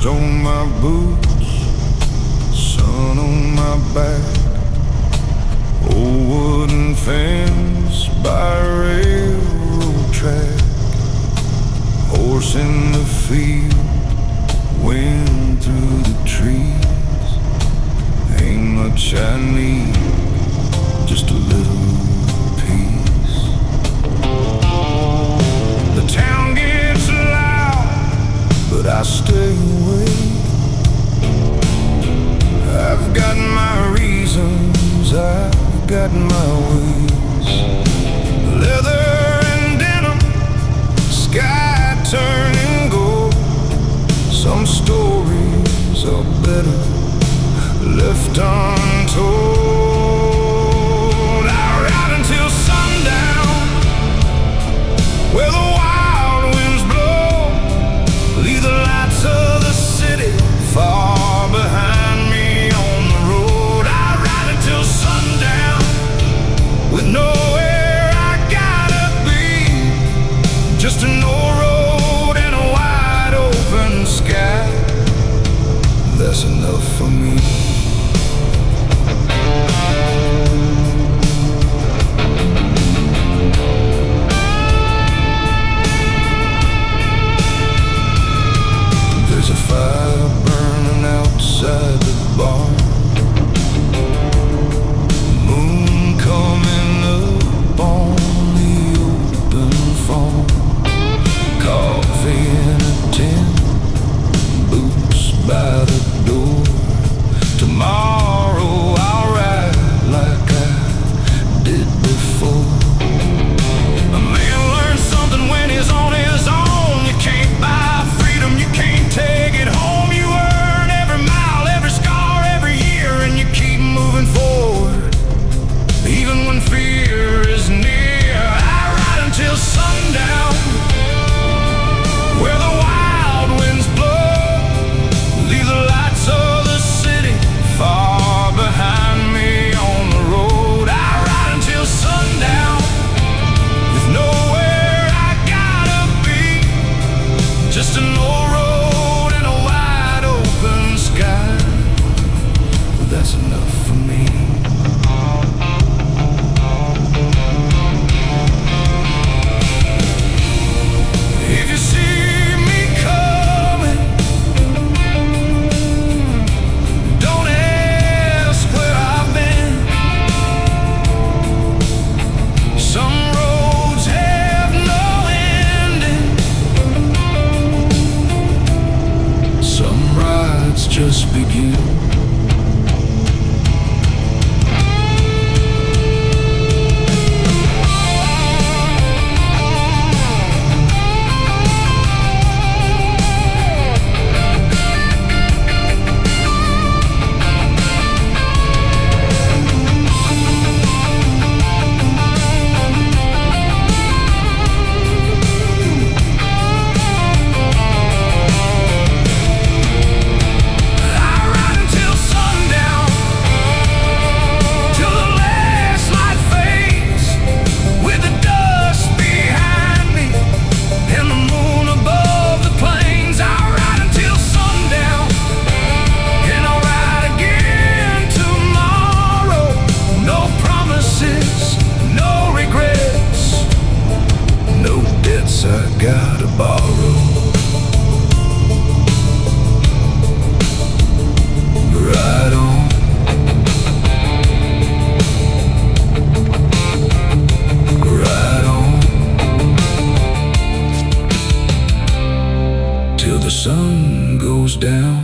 Dust on my boots, sun on my back, old wooden fence by a railroad track, horse in the field, wind through the trees. Ain't much I need, just a little peace. The town gets loud, but I stay away. I've got my reasons, I've got my ways. Leather and denim, sky turning gold. Some stories are better left untold. I ride until sundown, where the wild winds blow. Leave the lights of the city far behind me on the road. I ride until sundown, with nowhere I gotta be, just an old road and a wide open sky. That's enough for me. There's a fire burning outside the barn, moon coming up on the open farm. Coffee in a tin, boots by the door. Tomorrow I'll ride like I did before. A man learns something when he's on his own. You can't buy freedom, you can't take it home. You earn every mile, every scar, every year, and you keep moving forward, even when fear is near. I ride until sundown, where the wild winds blow. Leave the lights of the city far behind me on the road. I ride until sundown, with nowhere I gotta be, just an old road and a wide open sky. That's enough for me. If you see me coming, don't ask where I've been. Some roads have no ending, some rides just begin. I gotta borrow. Right on. Right on. Till the sun goes down.